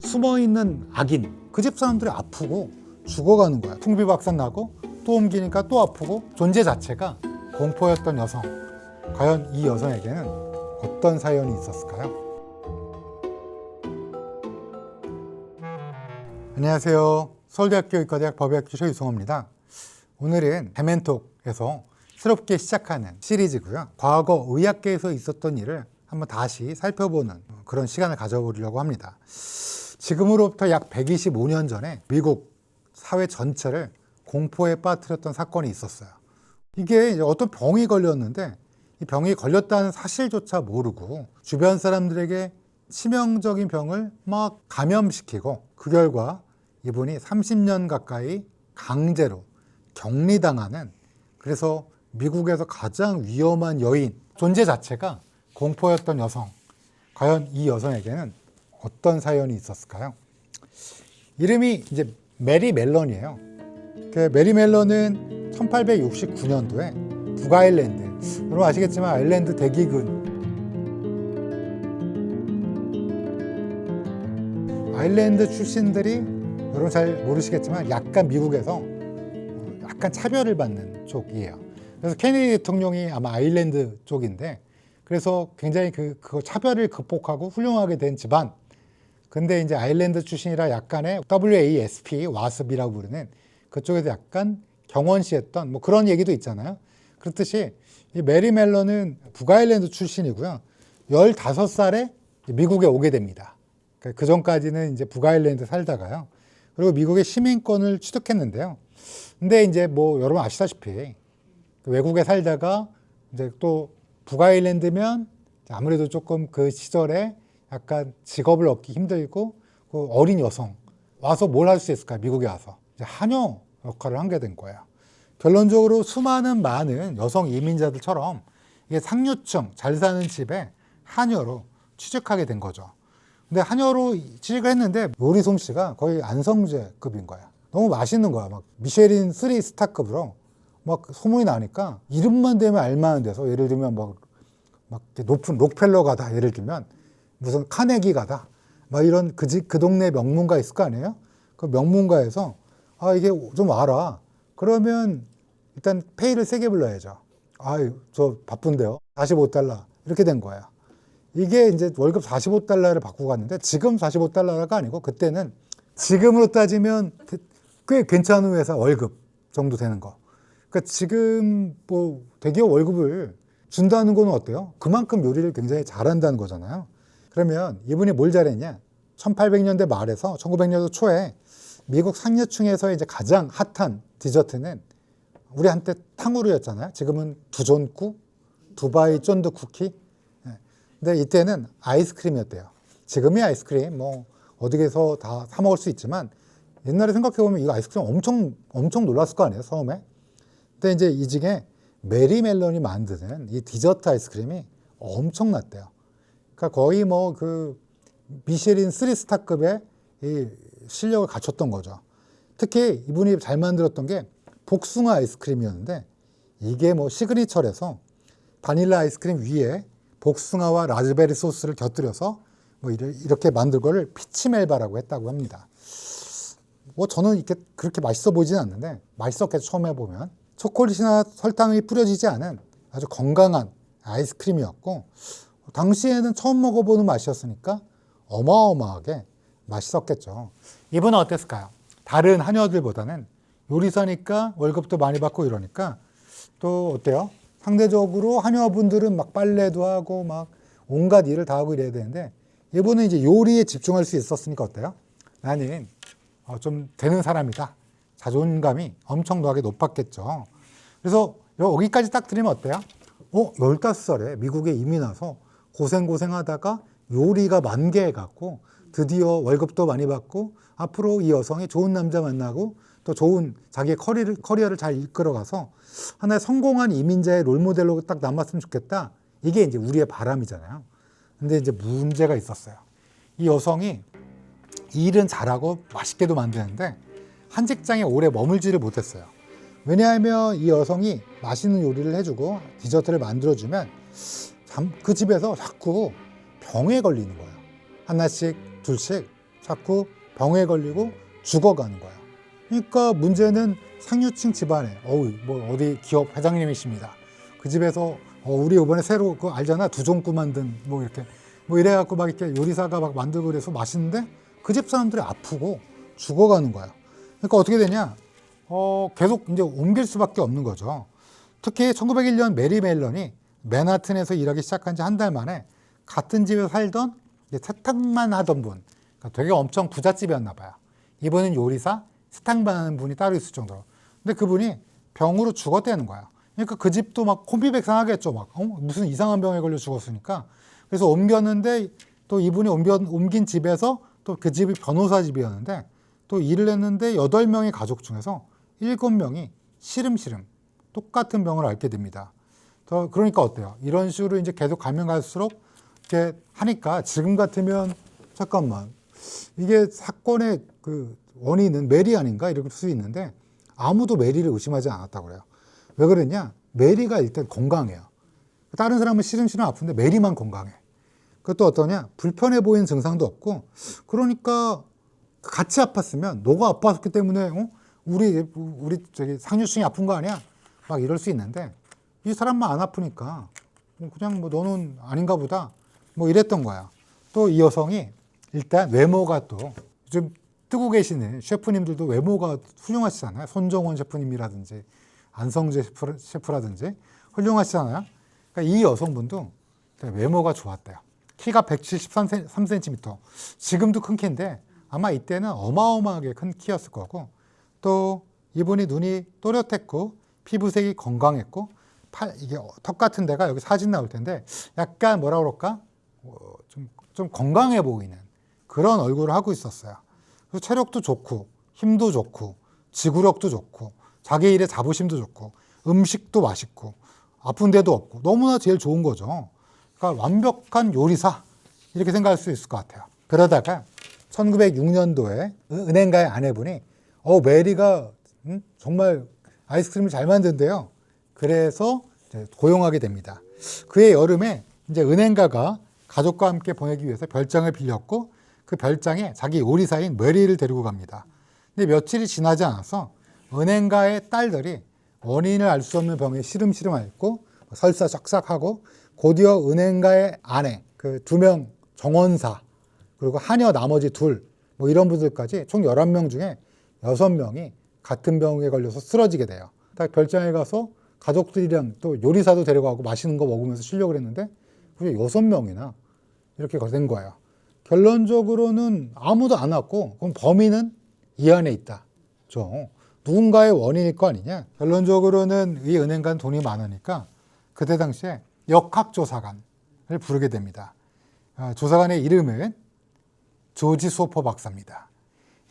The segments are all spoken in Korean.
숨어있는 악인, 그 집 사람들이 아프고 죽어가는 거야. 풍비박산 나고 또 옮기니까 또 아프고, 존재 자체가 공포였던 여성. 과연 이 여성에게는 어떤 사연이 있었을까요? 안녕하세요. 서울대학교 의과대학 법의학교 최유성호입니다. 오늘은 데멘톡에서 새롭게 시작하는 시리즈고요. 과거 의학계에서 있었던 일을 한번 다시 살펴보는 그런 시간을 가져보려고 합니다. 지금으로부터 약 125년 전에 미국 사회 전체를 공포에 빠뜨렸던 사건이 있었어요. 이게 이제 어떤 병이 걸렸는데 이 병이 걸렸다는 사실조차 모르고 주변 사람들에게 치명적인 병을 막 감염시키고, 그 결과 이분이 30년 가까이 강제로 격리당하는, 그래서 미국에서 가장 위험한 여인, 존재 자체가 공포였던 여성. 과연 이 여성에게는 어떤 사연이 있었을까요? 이름이 이제 메리 멜런이에요. 메리 멜런은 1869년도에 북아일랜드, 여러분 아시겠지만 아일랜드 대기근, 아일랜드 출신들이 여러분 잘 모르시겠지만 약간 미국에서 약간 차별을 받는 쪽이에요. 그래서 케네디 대통령이 아마 아일랜드 쪽인데, 그래서 굉장히 그 차별을 극복하고 훌륭하게 된 집안. 근데 이제 아일랜드 출신이라 약간의 WASP, 와스비라고 부르는 그쪽에서 약간 경원시했던 뭐 그런 얘기도 있잖아요. 그렇듯이 이 메리 멜런은 북아일랜드 출신이고요. 15살에 미국에 오게 됩니다. 그 전까지는 이제 북아일랜드 살다가요. 그리고 미국의 시민권을 취득했는데요. 근데 이제 뭐 여러분 아시다시피 외국에 살다가 이제 또 북아일랜드면 아무래도 조금 그 시절에 약간 직업을 얻기 힘들고, 그 어린 여성 와서 뭘 할 수 있을까? 미국에 와서 이제 하녀 역할을 하게 된 거예요. 결론적으로 수많은 많은 여성 이민자들처럼 이게 상류층 잘 사는 집에 하녀로 취직하게 된 거죠. 근데 하녀로 취직을 했는데 요리 솜씨가 거의 안성재급인 거야. 너무 맛있는 거야. 막 미쉐린 3스타급으로 막 소문이 나니까 이름만 되면 알만한 데서, 예를 들면 막 높은 록펠러가다, 예를 들면 무슨 카네기가다, 막 이런 그 동네 명문가 있을 거 아니에요? 그 명문가에서 이게 좀 와라. 그러면 일단 페이를 세게 불러야죠. 저 바쁜데요. 45달러 이렇게 된 거예요. 이게 이제 월급 45달러를 받고 갔는데, 지금 45달러가 아니고 그때는 지금으로 따지면 꽤 괜찮은 회사 월급 정도 되는 거. 그러니까 지금 뭐 대기업 월급을 준다는 건 어때요? 그만큼 요리를 굉장히 잘한다는 거잖아요. 그러면 이분이 뭘 잘했냐? 1800년대 말에서 1900년대 초에 미국 상류층에서 이제 가장 핫한 디저트는 우리 한때 탕후루였잖아요. 지금은 두존쿠, 두바이 쫀드 쿠키. 근데 이때는 아이스크림이었대요. 지금의 아이스크림 뭐 어디에서 다 사 먹을 수 있지만, 옛날에 생각해보면 이거 아이스크림 엄청 놀랐을 거 아니에요, 처음에. 근데 이제 이 중에 메리 멜런이 만드는 이 디저트 아이스크림이 엄청났대요. 그러니까 거의 뭐 그 미쉐린 3스타급의 이 실력을 갖췄던 거죠. 특히 이분이 잘 만들었던 게 복숭아 아이스크림이었는데, 이게 뭐 시그니처래서 바닐라 아이스크림 위에 복숭아와 라즈베리 소스를 곁들여서 뭐 이렇게 만든 거를 피치멜바라고 했다고 합니다. 뭐 저는 이렇게 그렇게 맛있어 보이진 않는데, 맛있었겠죠, 처음 해보면. 초콜릿이나 설탕이 뿌려지지 않은 아주 건강한 아이스크림이었고, 당시에는 처음 먹어보는 맛이었으니까 어마어마하게 맛있었겠죠. 이분은 어땠을까요? 다른 하녀들보다는 요리사니까 월급도 많이 받고 이러니까 또 어때요? 상대적으로 하녀분들은 막 빨래도 하고 막 온갖 일을 다 하고 이래야 되는데, 이분은 이제 요리에 집중할 수 있었으니까 어때요? 나는 좀 되는 사람이다. 자존감이 엄청나게 높았겠죠. 그래서 여기까지 딱 들으면 어때요? 15살에 미국에 이민 와서 고생하다가 요리가 만개해갖고 드디어 월급도 많이 받고, 앞으로 이 여성이 좋은 남자 만나고 또 좋은 자기의 커리어를 잘 이끌어가서 하나의 성공한 이민자의 롤모델로 딱 남았으면 좋겠다. 이게 이제 우리의 바람이잖아요. 근데 이제 문제가 있었어요. 이 여성이 일은 잘하고 맛있게도 만드는데 한 직장에 오래 머물지를 못했어요. 왜냐하면 이 여성이 맛있는 요리를 해주고 디저트를 만들어주면 그 집에서 자꾸 병에 걸리는 거예요. 하나씩 둘씩 자꾸 병에 걸리고 죽어가는 거야. 그러니까 문제는 상류층 집안에 뭐 어디 기업 회장님이십니다. 그 집에서 우리 이번에 새로 그거 알잖아, 두종구 만든 뭐 이렇게 뭐 이래갖고 막 이렇게 요리사가 막 만들고 그래서 맛있는데 그 집 사람들이 아프고 죽어가는 거야. 그러니까 어떻게 되냐? 계속 이제 옮길 수밖에 없는 거죠. 특히 1901년 메리 멜런이 맨하튼에서 일하기 시작한 지 한 달 만에 같은 집에 살던 세탁만 하던 분, 그러니까 되게 엄청 부잣집이었나 봐요. 이분은 요리사, 세탁만 하는 분이 따로 있을 정도로. 근데 그분이 병으로 죽었다는 거야. 그러니까 그 집도 막 혼비백산하겠죠. 막 무슨 이상한 병에 걸려 죽었으니까. 그래서 옮겼는데 또 이분이 옮긴 집에서 또 그 집이 변호사 집이었는데 또 일을 했는데 8명의 가족 중에서 7명이 시름시름 똑같은 병을 앓게 됩니다. 그러니까 어때요? 이런 식으로 이제 계속 가면 갈수록 이렇게 하니까 지금 같으면 잠깐만, 이게 사건의 그 원인은 메리 아닌가 이럴 수 있는데 아무도 메리를 의심하지 않았다고 그래요. 왜 그랬냐? 메리가 일단 건강해요. 다른 사람은 시름시름 아픈데 메리만 건강해. 그것도 어떠냐? 불편해 보이는 증상도 없고, 그러니까 같이 아팠으면 너가 아팠기 때문에 우리 저기 상류층이 아픈 거 아니야? 막 이럴 수 있는데 이 사람만 안 아프니까 그냥 뭐 너는 아닌가 보다 뭐 이랬던 거야. 또 이 여성이 일단 외모가 또 요즘 뜨고 계시는 셰프님들도 외모가 훌륭하시잖아요. 손정원 셰프님이라든지 안성재 셰프라든지 훌륭하시잖아요. 그러니까 이 여성분도 외모가 좋았대요. 키가 173cm. 지금도 큰 키인데 아마 이때는 어마어마하게 큰 키였을 거고, 또 이분이 눈이 또렷했고 피부색이 건강했고 이게 턱 같은 데가 여기 사진 나올 텐데 약간 뭐라 그럴까? 좀 건강해 보이는 그런 얼굴을 하고 있었어요. 그래서 체력도 좋고 힘도 좋고 지구력도 좋고 자기 일에 자부심도 좋고 음식도 맛있고 아픈 데도 없고 너무나 제일 좋은 거죠. 그러니까 완벽한 요리사 이렇게 생각할 수 있을 것 같아요. 그러다가 1906년도에 은행가의 아내분이 메리가 정말 아이스크림을 잘 만든대요. 그래서 고용하게 됩니다. 그해 여름에 이제 은행가가 가족과 함께 보내기 위해서 별장을 빌렸고 그 별장에 자기 요리사인 메리를 데리고 갑니다. 근데 며칠이 지나지 않아서 은행가의 딸들이 원인을 알 수 없는 병에 시름시름 앓고 설사 싹싹하고 곧이어 은행가의 아내 그 2명 정원사 그리고 하녀 나머지 2 뭐 이런 분들까지 총 11명 중에 6명이 같은 병에 걸려서 쓰러지게 돼요. 딱 별장에 가서 가족들이랑 또 요리사도 데려가고 맛있는 거 먹으면서 쉬려고 했는데 그게 6명이나 이렇게 된 거예요. 결론적으로는 아무도 안 왔고 그럼 범인은 이 안에 있다. 누군가의 원인일 거 아니냐. 결론적으로는 이 은행가는 돈이 많으니까 그때 당시에 역학조사관을 부르게 됩니다. 조사관의 이름은 조지 소퍼 박사입니다.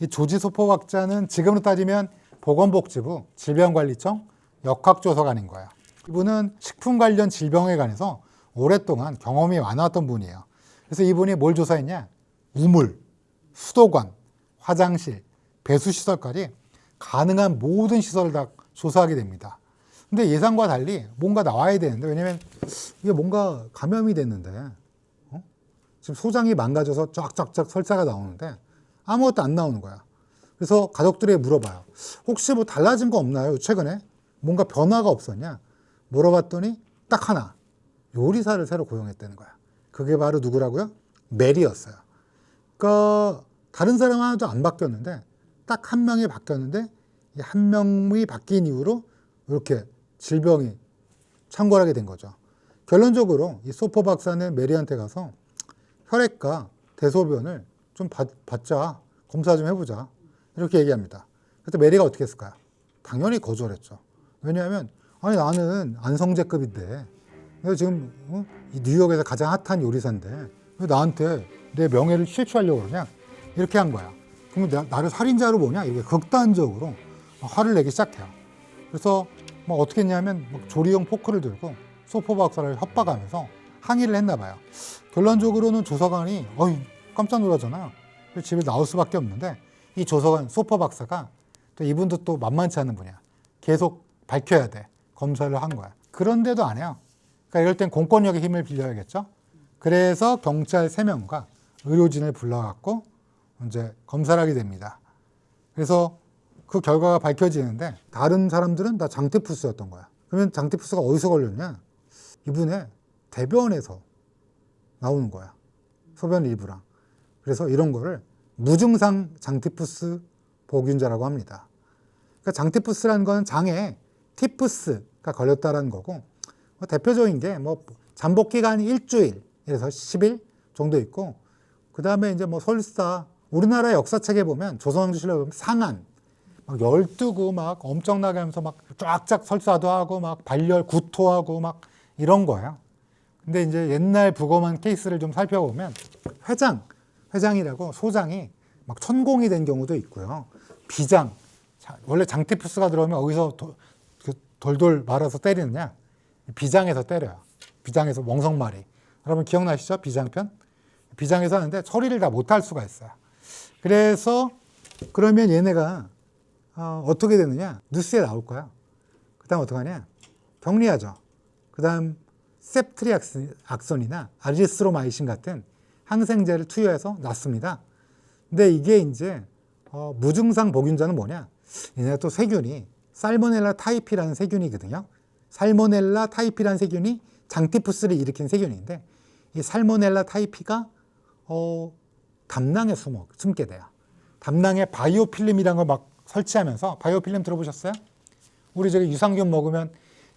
이 조지 소퍼 박사는 지금으로 따지면 보건복지부 질병관리청 역학조사관인 거예요. 이분은 식품 관련 질병에 관해서 오랫동안 경험이 많았던 분이에요. 그래서 이분이 뭘 조사했냐? 우물, 수도관, 화장실, 배수시설까지 가능한 모든 시설을 다 조사하게 됩니다. 근데 예상과 달리 뭔가 나와야 되는데, 왜냐면 이게 뭔가 감염이 됐는데 지금 소장이 망가져서 쫙쫙쫙 설사가 나오는데 아무것도 안 나오는 거야. 그래서 가족들에게 물어봐요. 혹시 뭐 달라진 거 없나요? 최근에 뭔가 변화가 없었냐? 물어봤더니 딱 하나, 요리사를 새로 고용했다는 거야. 그게 바로 누구라고요? 메리였어요. 그러니까 다른 사람 하나도 안 바뀌었는데 딱 한 명이 바뀌었는데 이 한 명이 바뀐 이후로 이렇게 질병이 창궐하게 된 거죠. 결론적으로 이 소퍼 박사는 메리한테 가서 혈액과 대소변을 좀 받자, 검사 좀 해보자 이렇게 얘기합니다. 그래서 메리가 어떻게 했을까요? 당연히 거절했죠. 왜냐하면 아니 나는 안성재급인데 내가 지금 이 뉴욕에서 가장 핫한 요리사인데 왜 나한테 내 명예를 실추하려고 그러냐? 이렇게 한 거야. 그러면 나를 살인자로 보냐? 이렇게 극단적으로 화를 내기 시작해요. 그래서 뭐 어떻게 했냐면 조리용 포크를 들고 소퍼 박사를 협박하면서 항의를 했나 봐요. 결론적으로는 조사관이 깜짝 놀라잖아요. 집에 나올 수밖에 없는데 이 조사관 소퍼 박사가 또 이분도 또 만만치 않은 분이야. 계속 밝혀야 돼. 검사를 한 거야. 그런데도 안 해요. 그러니까 이럴 땐 공권력의 힘을 빌려야겠죠. 그래서 경찰 3명과 의료진을 불러갖고 이제 검사를 하게 됩니다. 그래서 그 결과가 밝혀지는데 다른 사람들은 다 장티푸스였던 거야. 그러면 장티푸스가 어디서 걸렸냐? 이분의 대변에서 나오는 거야. 소변 일부랑. 그래서 이런 거를 무증상 장티푸스 보균자라고 합니다. 그러니까 장티푸스라는 건 장에 티푸스가 걸렸다라는 거고, 대표적인 게 잠복 기간이 일주일에서 10일 정도 있고, 그 다음에 이제 설사, 우리나라 역사책에 보면 조선왕조실에 보면 상한 막 열뜨고 막 엄청나게 하면서 막 쫙쫙 설사도 하고 막 발열 구토하고 막 이런 거예요. 근데 이제 옛날 부검한 케이스를 좀 살펴보면 회장이라고 소장이 막 천공이 된 경우도 있고요. 비장, 원래 장티푸스가 들어오면 어디서 돌돌 말아서 때리느냐? 비장에서 때려요. 비장에서 멍석말이. 여러분 기억나시죠? 비장편? 비장에서 하는데 처리를 다 못할 수가 있어요. 그래서 그러면 얘네가 어떻게 되느냐? 뉴스에 나올 거야. 그 다음 어떡하냐? 격리하죠. 그 다음 셉트리악선이나 아지스로마이신 같은 항생제를 투여해서 놨습니다. 근데 이게 이제 무증상 보균자는 뭐냐? 얘네가 또 세균이 살모넬라 타이피라는 세균이거든요. 살모넬라 타이피라는 세균이 장티푸스를 일으킨 세균인데 이 살모넬라 타이피가 담낭에 숨게 돼요. 담낭에 바이오필름이라는 걸 막 설치하면서, 바이오필름 들어보셨어요? 우리 저기 유산균 먹으면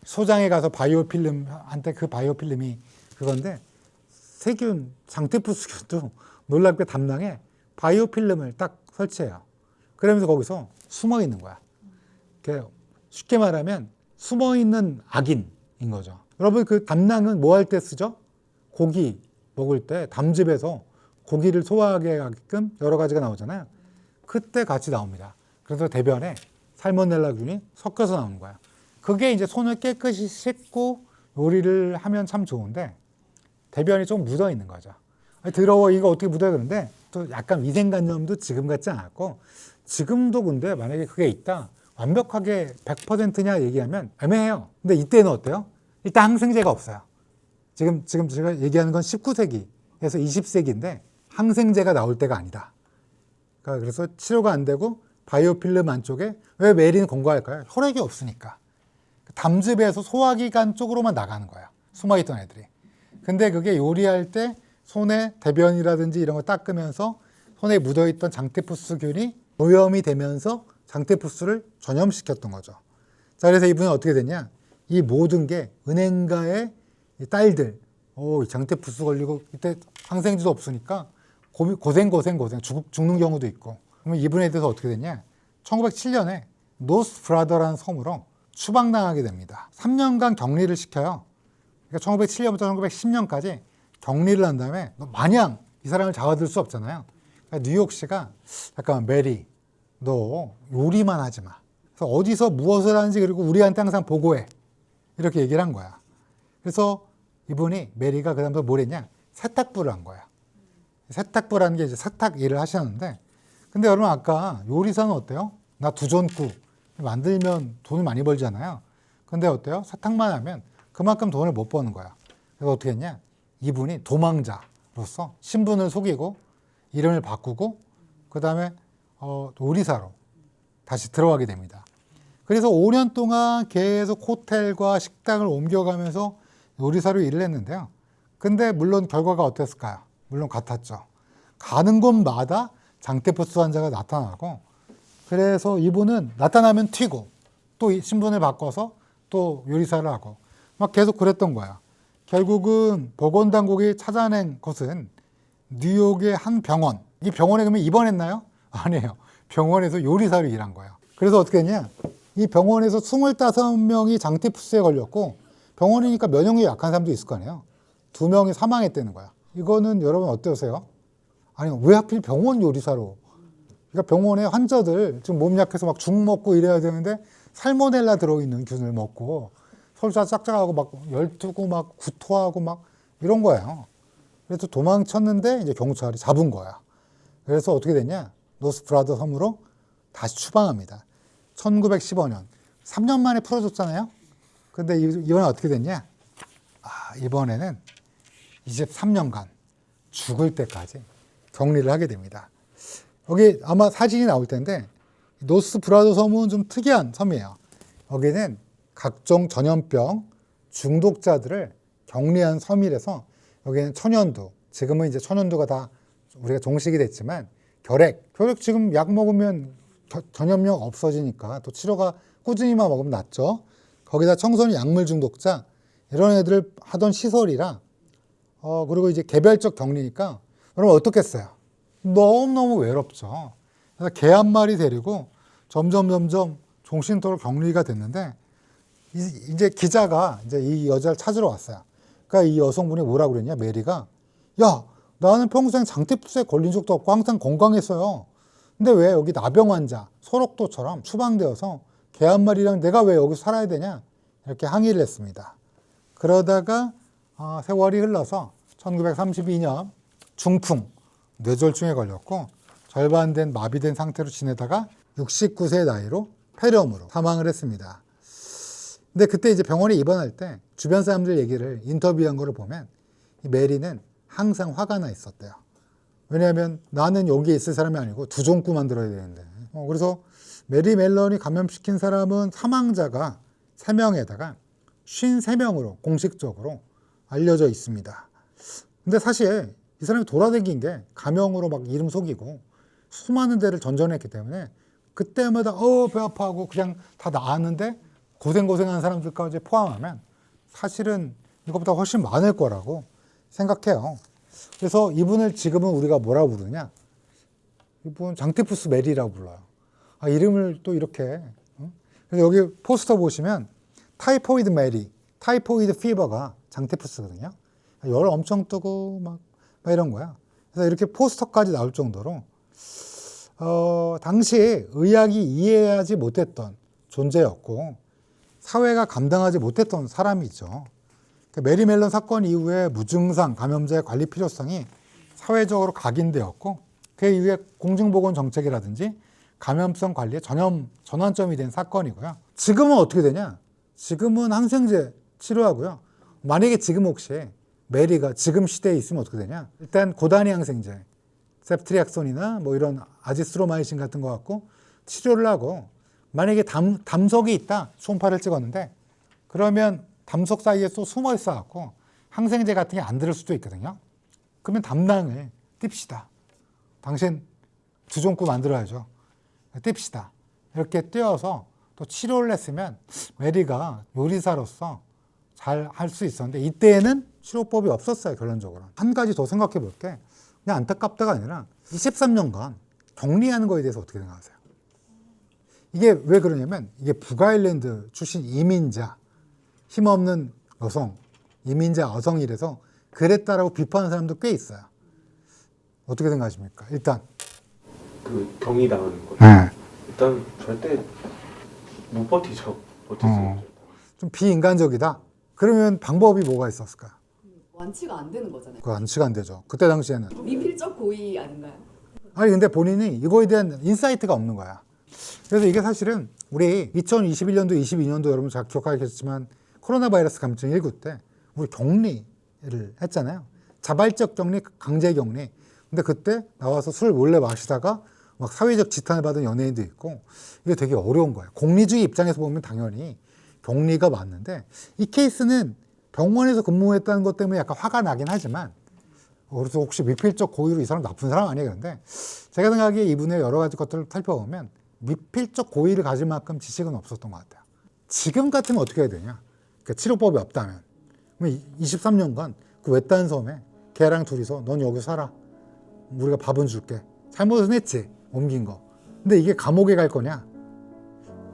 소장에 가서 바이오필름한테 그 바이오필름이 그건데, 세균, 장티푸스균도 놀랍게 담낭에 바이오필름을 딱 설치해요. 그러면서 거기서 숨어 있는 거야. 쉽게 말하면 숨어 있는 악인인 거죠. 여러분 그 담낭은 뭐 할 때 쓰죠? 고기 먹을 때 담즙에서 고기를 소화하게 하게끔 여러 가지가 나오잖아요. 그때 같이 나옵니다. 그래서 대변에 살모넬라균이 섞여서 나오는 거야. 그게 이제 손을 깨끗이 씻고 요리를 하면 참 좋은데 대변이 좀 묻어 있는 거죠. 더러워, 이거 어떻게 묻어요? 그런데 또 약간 위생관념도 지금 같지 않았고, 지금도 근데 만약에 그게 있다, 완벽하게 100%냐 얘기하면 애매해요. 근데 이때는 어때요? 일단 항생제가 없어요. 지금 제가 얘기하는 건 19세기에서 20세기인데 항생제가 나올 때가 아니다. 그래서 치료가 안 되고 바이오필름 안쪽에 왜 메린 공고할까요? 혈액이 없으니까. 담즙에서 소화기관 쪽으로만 나가는 거예요. 숨어있던 애들이. 근데 그게 요리할 때 손에 대변이라든지 이런 거 닦으면서 손에 묻어있던 장티푸스균이 오염이 되면서 장티푸스를 전염시켰던 거죠. 자, 그래서 이분은 어떻게 됐냐? 이 모든 게 은행가의 딸들, 장티푸스 걸리고 이때 항생제도 없으니까 고생 죽는 경우도 있고. 그러면 이분에 대해서 어떻게 됐냐? 1907년에 노스브라더라는 섬으로 추방당하게 됩니다. 3년간 격리를 시켜요. 그러니까 1907년부터 1910년까지 격리를 한 다음에 마냥 이 사람을 잡아들 수 없잖아요. 그러니까 뉴욕시가 잠깐만 메리, 너 요리만 하지 마. 그래서 어디서 무엇을 하는지 그리고 우리한테 항상 보고해. 이렇게 얘기를 한 거야. 그래서 이분이 메리가 그 다음부터 뭘 했냐? 세탁부를 한 거야. 세탁부라는 게 이제 세탁 일을 하셨는데, 근데 여러분 아까 요리사는 어때요? 나 두전구 만들면 돈을 많이 벌잖아요. 근데 어때요? 세탁만 하면 그만큼 돈을 못 버는 거야. 그래서 어떻게 했냐? 이분이 도망자로서 신분을 속이고 이름을 바꾸고 그 다음에 요리사로 다시 들어가게 됩니다. 그래서 5년 동안 계속 호텔과 식당을 옮겨가면서 요리사로 일을 했는데요. 근데 물론 결과가 어땠을까요? 물론 같았죠. 가는 곳마다 장티푸스 환자가 나타나고, 그래서 이분은 나타나면 튀고 또 신분을 바꿔서 또 요리사를 하고 막 계속 그랬던 거야. 결국은 보건당국이 찾아낸 것은 뉴욕의 한 병원. 이 병원에 그러면 입원했나요? 아니에요. 병원에서 요리사로 일한 거예요. 그래서 어떻게 했냐? 이 병원에서 25명이 장티푸스에 걸렸고, 병원이니까 면역력이 약한 사람도 있을 거 아니에요. 2명이 사망했다는 거야. 이거는 여러분 어떠세요? 아니, 왜 하필 병원 요리사로? 그러니까 병원에 환자들 지금 몸 약해서 막 죽 먹고 이래야 되는데 살모넬라 들어있는 균을 먹고 설사 짝짝하고 막 열뜨고 막 구토하고 막 이런 거예요. 그래서 도망쳤는데 이제 경찰이 잡은 거야. 그래서 어떻게 됐냐? 노스브라더 섬으로 다시 추방합니다. 1915년. 3년 만에 풀어줬잖아요. 근데 이번에 어떻게 됐냐? 이번에는 23년간 죽을 때까지 격리를 하게 됩니다. 여기 아마 사진이 나올 텐데 노스 브라더 섬은 좀 특이한 섬이에요. 여기는 각종 전염병 중독자들을 격리한 섬이라서 여기는 천연두, 지금은 이제 천연두가 다 우리가 종식이 됐지만 결핵 지금 약 먹으면 전염력 없어지니까 또 치료가 꾸준히만 먹으면 낫죠. 거기다 청소년 약물 중독자 이런 애들을 하던 시설이라 그리고 이제 개별적 격리니까 여러분 어떻겠어요? 너무너무 외롭죠. 그래서 개 한 마리 데리고 점점 종신도로 격리가 됐는데 이제 기자가 이제 이 여자를 찾으러 왔어요. 그러니까 이 여성분이 뭐라고 그랬냐? 메리가 야, 나는 평생 장티푸스에 걸린 적도 없고 항상 건강했어요. 근데 왜 여기 나병 환자, 소록도처럼 추방되어서 개 한 마리랑 내가 왜 여기 살아야 되냐? 이렇게 항의를 했습니다. 그러다가 세월이 흘러서 1932년 중풍, 뇌졸중에 걸렸고 절반 된 마비된 상태로 지내다가 69세 나이로 폐렴으로 사망을 했습니다. 근데 그때 이제 병원에 입원할 때 주변 사람들 얘기를 인터뷰한 거를 보면 이 메리는 항상 화가 나 있었대요. 왜냐하면 나는 여기에 있을 사람이 아니고 두 종구 만들어야 되는데. 그래서 메리 멜런이 감염시킨 사람은 사망자가 3명에다가 53명으로 공식적으로 알려져 있습니다. 근데 사실 이 사람이 돌아다닌 게 가명으로 막 이름 속이고 수많은 데를 전전했기 때문에 그때마다 배 아파하고 그냥 다 나았는데 고생한 사람들까지 포함하면 사실은 이것보다 훨씬 많을 거라고 생각해요. 그래서 이분을 지금은 우리가 뭐라고 부르냐? 이분 장티푸스 메리라고 불러요. 이름을 또 이렇게. 그래서 여기 포스터 보시면 타이포이드 메리, 타이포이드 피버가 장티푸스거든요. 열 엄청 뜨고 막 이런 거야. 그래서 이렇게 포스터까지 나올 정도로 당시 의학이 이해하지 못했던 존재였고 사회가 감당하지 못했던 사람이죠. 메리 멜런 사건 이후에 무증상 감염자의 관리 필요성이 사회적으로 각인되었고 그 이후에 공중보건 정책이라든지 감염성 관리의 전환점이 된 사건이고요. 지금은 어떻게 되냐? 지금은 항생제 치료하고요. 만약에 지금 혹시 메리가 지금 시대에 있으면 어떻게 되냐? 일단 고단위 항생제, 셉트리악손이나 뭐 이런 아지스트로마이신 같은 거 갖고 치료를 하고 만약에 담석이 있다, 초음파를 찍었는데 그러면 담석 사이에 또 숨어 있어갖고 항생제 같은 게 안 들을 수도 있거든요. 그러면 담낭을 띨시다. 당신 주종구 만들어야죠. 띨시다. 이렇게 띄어서 또 치료를 했으면 메리가 요리사로서 잘 할 수 있었는데 이때에는 치료법이 없었어요. 결론적으로. 한 가지 더 생각해 볼게. 그냥 안타깝다가 아니라 23년간 격리하는 거에 대해서 어떻게 생각하세요? 이게 왜 그러냐면 이게 북아일랜드 출신 이민자, 힘없는 여성, 이민자 여성이라서 그랬다라고 비판하는 사람도 꽤 있어요. 어떻게 생각하십니까? 일단 그 격리당하는 거. 네. 일단 절대 못 버티죠. 버티죠. 좀 비인간적이다. 그러면 방법이 뭐가 있었을까요? 완치가 안 되는 거잖아요. 그 완치가 안 되죠. 그때 당시에는. 미필적 고의 아닌가요? 아니 근데 본인이 이거에 대한 인사이트가 없는 거야. 그래서 이게 사실은 우리 2021년도, 22년도 여러분 잘 기억하겠지만 코로나 바이러스 감염증 19 때 우리 격리를 했잖아요. 자발적 격리, 강제 격리. 근데 그때 나와서 술 몰래 마시다가 막 사회적 지탄을 받은 연예인도 있고 이게 되게 어려운 거예요. 공리주의 입장에서 보면 당연히 격리가 맞는데 이 케이스는 병원에서 근무했다는 것 때문에 약간 화가 나긴 하지만 그래서 혹시 미필적 고의로 이 사람 나쁜 사람 아니에요? 그런데 제가 생각하기에 이분의 여러 가지 것들을 살펴보면 미필적 고의를 가질 만큼 지식은 없었던 것 같아요. 지금 같으면 어떻게 해야 되냐? 그러니까 치료법이 없다면 23년간 그 외딴 섬에 걔랑 둘이서 넌 여기 살아. 우리가 밥은 줄게. 잘못은 했지. 옮긴 거. 근데 이게 감옥에 갈 거냐?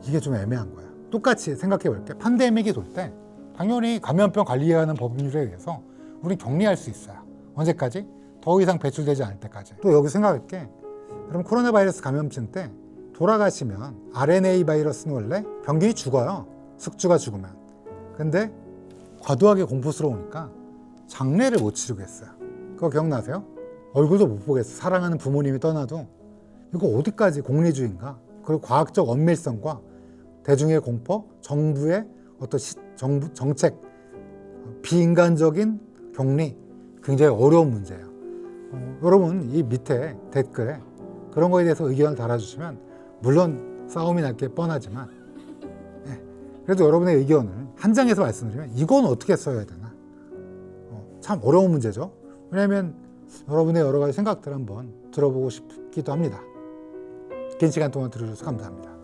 이게 좀 애매한 거야. 똑같이 생각해 볼게. 팬데믹이 돌 때 당연히 감염병 관리하는 법률에 의해서 우린 격리할 수 있어요. 언제까지? 더 이상 배출되지 않을 때까지. 또 여기 생각할게. 그럼 코로나 바이러스 감염증 때 돌아가시면 RNA 바이러스는 원래 병균이 죽어요. 숙주가 죽으면. 근데 과도하게 공포스러우니까 장례를 못 치르겠어요. 그거 기억나세요? 얼굴도 못 보겠어. 사랑하는 부모님이 떠나도 이거 어디까지 공리주의인가? 그리고 과학적 엄밀성과 대중의 공포, 정부의 어떤 정책, 비인간적인 격리 굉장히 어려운 문제예요. 여러분 이 밑에 댓글에 그런 거에 대해서 의견을 달아주시면 물론 싸움이 날 게 뻔하지만 그래도 여러분의 의견을 한 장에서 말씀드리면 이건 어떻게 써야 되나 참 어려운 문제죠. 왜냐하면 여러분의 여러 가지 생각들 한번 들어보고 싶기도 합니다. 긴 시간 동안 들어주셔서 감사합니다.